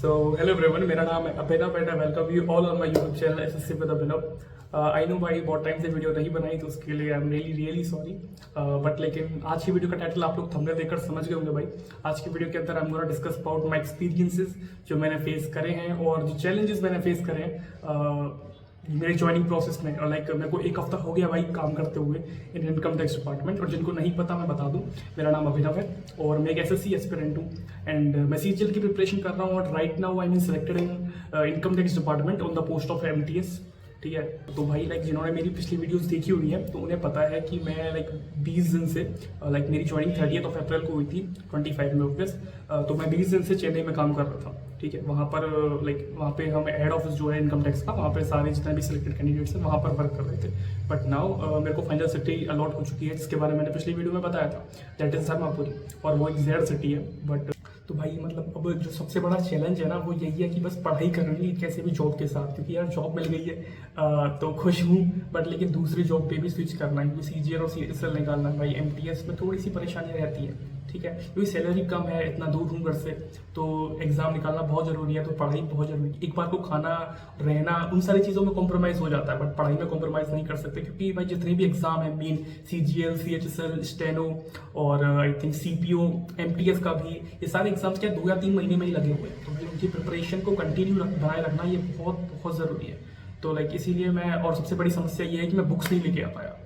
Hello everyone, मेरा नाम है Abhinav and I welcome you all on my YouTube channel SSC with Abhinav. I know भाई बहुत टाइम से वीडियो नहीं बनाई तो उसके लिए I am really sorry. But लेकिन आज की वीडियो का टाइटल आप लोग थंबनेल देखकर समझ गए होंगे भाई। आज की वीडियो के अंदर I am gonna discuss about my experiences जो मैंने फेस करे हैं और जो चैलेंजेस मैंने फेस करे हैं मेरे ज्वाइनिंग प्रोसेस में। और लाइक मेरे को एक हफ्ता हो गया भाई काम करते हुए इन इनकम टैक्स डिपार्टमेंट। और जिनको नहीं पता मैं बता दूं, मेरा नाम अभिनव है और मैं एक एसएससी एस्पिरेंट हूँ एंड मैं सीजीएल की प्रिपरेशन कर रहा हूँ। और right now I mean selected in income tax department on the post of MTS. ठीक है, तो भाई लाइक जिन्होंने मेरी पिछली वीडियोस देखी हुई है तो उन्हें पता है कि मैं लाइक 20 दिन से लाइक मेरी ज्वाइनिंग 30 अप्रैल को हुई थी 25 में ऑफिस। तो मैं 20 दिन से चेन्नई में काम कर रहा था। ठीक है, वहाँ पर लाइक वहाँ पे हम हेड ऑफिस जो है इनकम टैक्स का, वहाँ पे सारे जितने भी सिलेक्टेड कैंडिडेट्स हैं वहाँ पर वर्क कर रहे थे। बट नाउ मेरे को फाइनल सिटी अलॉट हो चुकी है जिसके बारे में मैंने पिछली वीडियो में बताया था, दैट इज धर्मापुरी। और वो एक जेड सिटी है। बट तो भाई मतलब अब जो सबसे बड़ा चैलेंज है ना वो यही है कि बस पढ़ाई करनी है कैसे भी जॉब के साथ, क्योंकि यार जॉब मिल गई है तो खुश हूँ। बट लेकिन दूसरी जॉब पे भी स्विच करना है, सीजीएल और सीएसएल निकालना है भाई। एमटीएस में थोड़ी सी परेशानी रहती है, ठीक है, क्योंकि सैलरी कम है, इतना दूर हूँ घर से, तो एग्जाम निकालना बहुत जरूरी है, तो पढ़ाई बहुत जरूरी है। एक बार को खाना रहना उन सारी चीज़ों में कॉम्प्रोमाइज़ हो जाता है, बट पढ़ाई में कॉम्प्रोमाइज़ नहीं कर सकते, क्योंकि भाई जितने भी एग्जाम है मेन सीजीएल सीएचएसएल स्टेनो और आई थिंक सीपीओ एमटीएस का भी, ये सारे एग्जाम्स क्या 2 या 3 महीने में ही लगे हुए हैं। तो भाई उनकी प्रिपरेशन को कंटिन्यू बनाए रखना ये बहुत बहुत ज़रूरी है। तो लाइक इसीलिए मैं, और सबसे बड़ी समस्या ये है कि मैं बुक्स नहीं लेके आ पाया,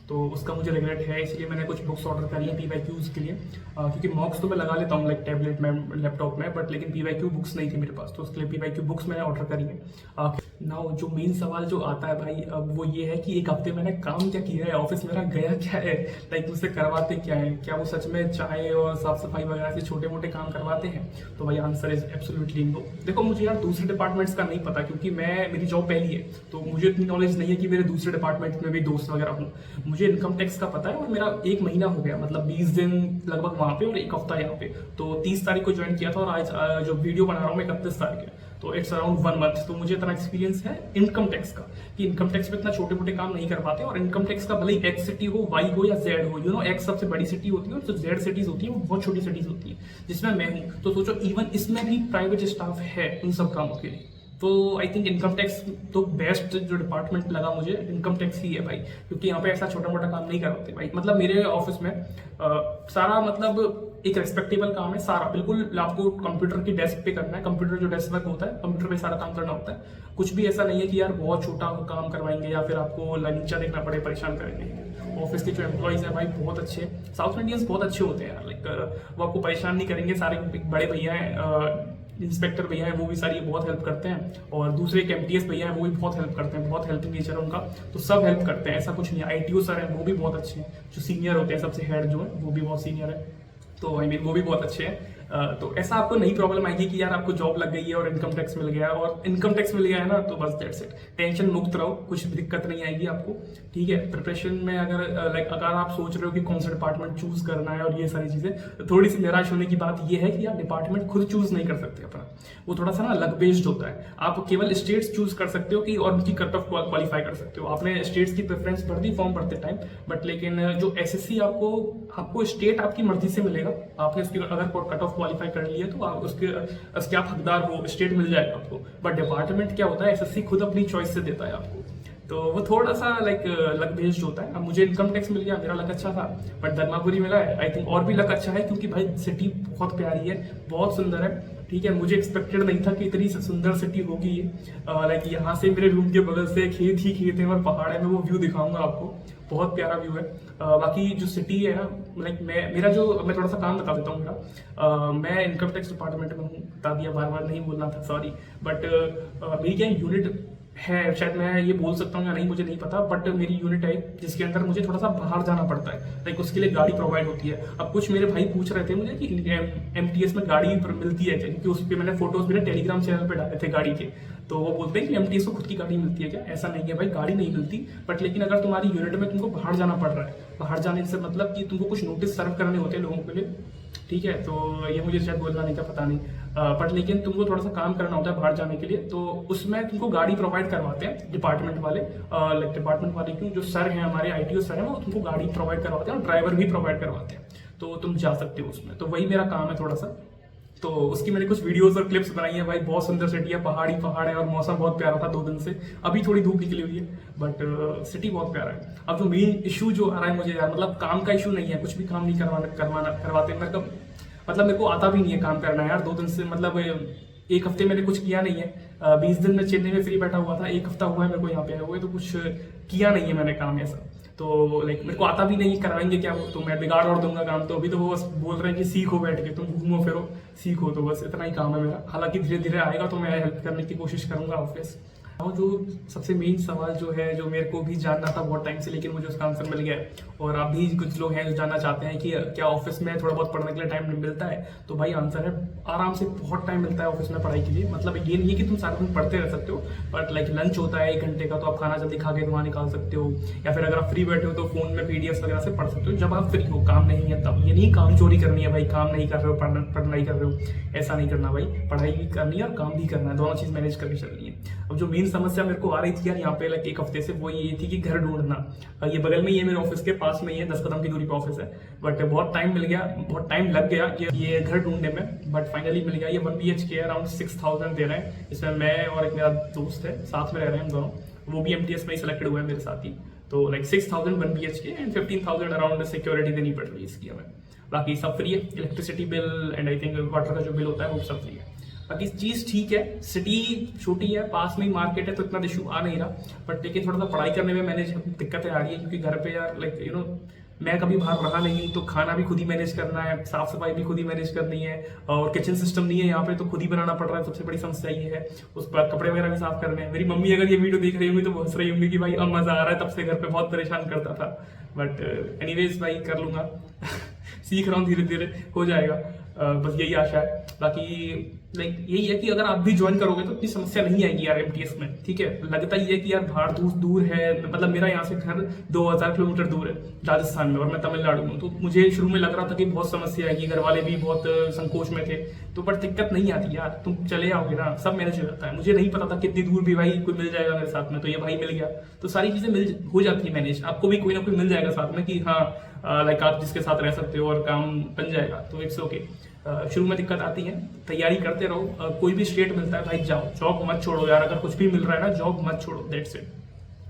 तो उसका मुझे रिग्रेट है। इसलिए मैंने कुछ बुक्स ऑर्डर करी है पीवाईक्यूज के लिए, क्योंकि मॉक्स तो मैं लगा लेता हूँ लाइक टैबलेट में लैपटॉप में, बट लेकिन पीवाईक्यू बुक्स नहीं थी मेरे पास, तो उसके लिए पीवाईक्यू बुक्स मैंने ऑर्डर करी है। नाउ जो मेन सवाल जो आता है भाई अब वो ये है कि एक हफ्ते मैंने काम क्या किया है, ऑफिस मेरा गया क्या है, लाइक मुझसे करवाते क्या है, क्या वो सच में चाय और साफ सफाई वगैरह से छोटे मोटे काम करवाते हैं? तो भाई आंसर इज एब्सोल्युटली नो। देखो मुझे यार दूसरे डिपार्टमेंट्स का नहीं पता, क्योंकि मेरी जॉब पहली है, तो मुझे इतनी नॉलेज नहीं है कि मेरे दूसरे डिपार्टमेंट में भी दोस्त वगैरह हूँ। मुझे इनकम टैक्स का पता है और मेरा 1 महीना हो गया, मतलब 20 दिन लगभग वहाँ पे और 1 हफ्ता यहाँ पे। तो 30 तारीख को ज्वाइन किया था और आज जो वीडियो बना रहा हूँ मैं 31 तारीख है, तो इट्स अराउंड 1 मंथ। तो मुझे इतना एक्सपीरियंस है इनकम टैक्स का कि इनकम टैक्स में इतना छोटे मोटे काम नहीं कर पाते। और इनकम टैक्स का भले ही एक्स सिटी हो, वाई हो या जेड हो, यू नो एक्स सबसे बड़ी सिटी होती है और जो जेड सिटीज होती है वो बहुत छोटी सिटीज होती है, जिसमें मैं हूँ। तो सोचो इवन इसमें भी प्राइवेट स्टाफ है उन सब कामों के लिए। तो आई थिंक इनकम टैक्स तो बेस्ट जो डिपार्टमेंट लगा मुझे इनकम टैक्स ही है भाई, क्योंकि यहाँ पे ऐसा छोटा मोटा काम नहीं करवाते भाई। मतलब मेरे ऑफिस में सारा मतलब एक रेस्पेक्टेबल काम है, सारा बिल्कुल आपको कंप्यूटर की डेस्क पे करना है, कंप्यूटर जो डेस्क वर्क होता है कंप्यूटर पे सारा काम करना होता है। कुछ भी ऐसा नहीं है कि यार बहुत छोटा काम करवाएंगे या फिर आपको नीचा देखना पड़े, परेशान करेंगे। ऑफिस के जो एम्प्लॉइज हैं भाई बहुत अच्छे हैं, साउथ इंडियंस बहुत अच्छे होते हैं यार, लाइक वो आपको परेशान नहीं करेंगे। सारे बड़े भैया हैं, इंस्पेक्टर भैया हैं, वो भी सारी बहुत हेल्प करते हैं, और दूसरे एक एमटीएस भैया हैं वो भी बहुत हेल्प करते हैं, बहुत हेल्पिंग नेचर है उनका, तो सब हेल्प करते हैं, ऐसा कुछ नहीं है। आईटीओ सर हैं वो भी बहुत अच्छे हैं, जो सीनियर होते हैं सबसे हेड जो है वो भी बहुत सीनियर है, तो आई मीन वो भी बहुत अच्छे हैं। तो ऐसा आपको नहीं प्रॉब्लम आएगी कि यार आपको जॉब लग गई है और इनकम टैक्स मिल गया, और इनकम टैक्स मिल गया है ना तो बस दैट्स इट, टेंशन मुक्त रहो, कुछ दिक्कत नहीं आएगी आपको। ठीक है, प्रिपरेशन में अगर आप सोच रहे हो कि कौन सा डिपार्टमेंट चूज करना है और ये सारी चीजें, तो थोड़ी सी निराश होने की बात ये है कि आप डिपार्टमेंट खुद चूज नहीं कर सकते अपना, वो थोड़ा सा ना लक बेस्ड होता है। आप केवल स्टेट्स चूज कर सकते हो कि और उनकी कट ऑफ क्वालिफाई कर सकते हो। आपने स्टेट्स की प्रेफरेंस भर दी फॉर्म भरते टाइम, बट लेकिन जो एसएससी आपको स्टेट आपकी मर्जी से मिलेगा। आपने उसकी अगर कट ऑफ क्वालिफाई कर लिया तो आप उसके आप हकदार हो, स्टेट मिल जाएगा आपको। बट डिपार्टमेंट क्या होता है, एसएससी खुद अपनी चॉइस से देता है आपको, तो वो थोड़ा सा लाइक लक बेस्ड होता है। अब मुझे इनकम टैक्स मिल गया, मेरा लक अच्छा था, बट धर्मापुरी मिला है। आई थिंक और भी लक अच्छा है, क्योंकि भाई सिटी बहुत प्यारी है, बहुत सुंदर है। ठीक है, मुझे एक्सपेक्टेड नहीं था कि इतनी सुंदर सिटी होगी ये। लाइक यहाँ से मेरे रूम के बगल से खेत ही खेत है और पहाड़ है, मैं वो व्यू दिखाऊंगा आपको, बहुत प्यारा व्यू है। बाकी जो सिटी है ना, लाइक मैं थोड़ा सा काम बता देता हूँ मेरा। मैं इनकम टैक्स डिपार्टमेंट में हूँ, बता दिया, बार बार नहीं बोलना था, सॉरी। बट मेरी क्या यूनिट है, शायद मैं ये बोल सकता हूँ या नहीं मुझे नहीं पता, बट मेरी यूनिट है जिसके अंदर मुझे थोड़ा सा बाहर जाना पड़ता है, लाइक उसके लिए गाड़ी प्रोवाइड होती है। अब कुछ मेरे भाई पूछ रहे थे मुझे कि एमटीएस में गाड़ी मिलती है क्या, क्योंकि उस पर मैंने फोटोज मेरे टेलीग्राम चैनल पे डाले थे गाड़ी के, तो वो बोलते हैं कि एमटीएस को खुद की गाड़ी मिलती है क्या। ऐसा नहीं है भाई, गाड़ी नहीं मिलती, बट लेकिन अगर तुम्हारी यूनिट में तुमको बाहर जाना पड़ रहा है, बाहर जाने से मतलब कि तुमको कुछ नोटिस सर्व करने होते हैं लोगों के लिए, ठीक है, तो ये मुझे शायद बोलना नहीं था, पता नहीं, बट लेकिन तुमको थोड़ा सा काम करना होता है बाहर जाने के लिए, तो उसमें तुमको गाड़ी प्रोवाइड करवाते हैं डिपार्टमेंट वाले। डिपार्टमेंट वाले क्यों, जो सर हैं हमारे आईटीओ सर हैं, वो तुमको गाड़ी प्रोवाइड करवाते हैं और ड्राइवर भी प्रोवाइड करवाते हैं, तो तुम जा सकते हो उसमें। तो वही मेरा काम है थोड़ा सा। तो उसकी मैंने कुछ वीडियोस और क्लिप्स बनाई है भाई। बहुत सुंदर सिटी है, पहाड़ी पहाड़ है और मौसम बहुत प्यारा था 2 दिन से। अभी थोड़ी धूप निकली हुई है बट सिटी बहुत प्यारा है। अब जो मेन इशू जो आ रहा है मुझे यार, मतलब काम का इशू नहीं है, कुछ भी काम नहीं करवाते मतलब मेरे को आता भी नहीं है काम करना यार 2 दिन से। मतलब 1 हफ्ते मैंने कुछ किया नहीं है। 20 दिन में चेन्नई में फ्री बैठा हुआ था, 1 हफ्ता हुआ है मेरे को यहाँ पे आए हुए, तो कुछ किया नहीं है मैंने काम ऐसा। तो लाइक मेरे को आता भी नहीं, करवाएंगे क्या वो, तो मैं बिगाड़ और दूंगा काम। तो अभी तो वो बस बोल रहे हैं कि सीखो, बैठ के तुम घूमो फिरो सीखो, तो बस इतना ही काम है मेरा। हालांकि धीरे धीरे आएगा तो मैं हेल्प करने की कोशिश करूंगा ऑफिस। और जो सबसे मेन सवाल जो है, जो मेरे को भी जानना था बहुत टाइम से, लेकिन मुझे उसका आंसर मिल गया है। और अभी कुछ लोग हैं जो जानना चाहते हैं कि क्या ऑफिस में थोड़ा बहुत पढ़ने के लिए टाइम मिलता है। तो भाई आंसर है, आराम से बहुत टाइम मिलता है ऑफिस में पढ़ाई के लिए। मतलब ये नहीं है कि तुम सारा दिन पढ़ते रह सकते हो, बट लाइक लंच होता है 1 घंटे का, तो आप खाना जल्दी खा के वहाँ निकाल सकते हो। या फिर अगर आप फ्री बैठे हो तो फोन में पीडीएफ वगैरह से पढ़ सकते हो जब आप फ्री हो, काम नहीं है तब। ये नहीं काम चोरी करनी है भाई, काम नहीं कर रहे हो पढ़ाई कर रहे हो, ऐसा नहीं करना भाई। पढ़ाई भी करनी है और काम भी करना है, दोनों चीज मैनेज करके चलनी है। अब जो मेन समस्या मेरे को आ रही थी यार यहाँ पे लाइक 1 हफ्ते से, वो ये थी कि घर ढूंढना। ये बगल में ही है, मेरे ऑफिस के पास में ही है, 10 कदम की दूरी पे ऑफिस है। बट बहुत टाइम मिल गया, बहुत टाइम लग गया ये घर ढूंढने में, बट फाइनली मिल गया। ये 1 BHK अराउंड 6000 दे रहे हैं। इसमें मैं और एक मेरा दोस्त है, साथ में रह रहे हैं हम दोनों। वो भी MTS में ही सिलेक्टेड हुआ है मेरे साथ ही। तो like 6000 1 BHK and 15,000 around security देनी पड़ रही है इसकी हमें। बाकी सब फ्री है, electricity bill and I think water का जो बिल होता है वो सब फ्री है। बाकी चीज ठीक है, सिटी छोटी है, पास में ही मार्केट है, तो इतना इशू आ नहीं रहा। बट लेकिन थोड़ा सा पढ़ाई करने में मैंने दिक्कतें आ रही है, क्योंकि घर पे यार लाइक यू नो मैं कभी बाहर रहा नहीं, तो खाना भी खुद ही मैनेज करना है, साफ सफाई भी खुद ही मैनेज करनी है, और किचन सिस्टम नहीं है यहाँ पे, तो खुद ही बनाना पड़ रहा है। सबसे बड़ी समस्या ये है। उस पर कपड़े वगैरह भी साफ करने हैं। मेरी मम्मी अगर ये वीडियो देख रही होंगी तो वो हंस रही होंगी कि भाई अब मजा आ रहा है, तब से घर पे बहुत परेशान करता था। बट एनीवेज भाई कर लूंगा सीख रहा हूँ, धीरे धीरे हो जाएगा। बस यही आशा है। बाकी लाइक यही है कि अगर आप भी ज्वाइन करोगे तो इतनी समस्या नहीं आएगी यार MTS में, ठीक है। लगता ही है कि यार बाहर दूर है, मतलब मेरा यहाँ से घर 2000 किलोमीटर दूर है राजस्थान में, और मैं तमिलनाडु में। तो मुझे शुरू में लग रहा था कि बहुत समस्या आएगी, घर वाले भी बहुत संकोच में थे। तो बट दिक्कत नहीं आती यार, तुम चले आओगे ना, सब मैनेज हो जाता है। मुझे नहीं पता था कितनी दूर भी भाई कोई मिल जाएगा मेरे साथ में, तो ये भाई मिल गया। तो सारी चीजें हो जाती है मैनेज। आपको भी कोई ना कोई मिल जाएगा साथ में कि हाँ लाइक आप जिसके साथ रह सकते हो और काम बन जाएगा, तो इट्स ओके। शुरू में दिक्कत आती है, तैयारी करते रहो। कोई भी स्टेट मिलता है भाई जाओ, जॉब मत छोड़ो यार। अगर कुछ भी मिल रहा है ना, जॉब मत छोड़ो, दैट्स इट।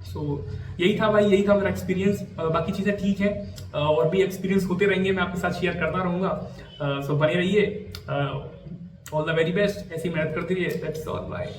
सो यही था भाई, यही था मेरा एक्सपीरियंस। बाकी चीजें ठीक है, और भी एक्सपीरियंस होते रहेंगे, मैं आपके साथ शेयर करता रहूंगा। सो बने रहिए, ऑल द वेरी बेस्ट, ऐसी मेहनत करते रहिए। That's all, bye.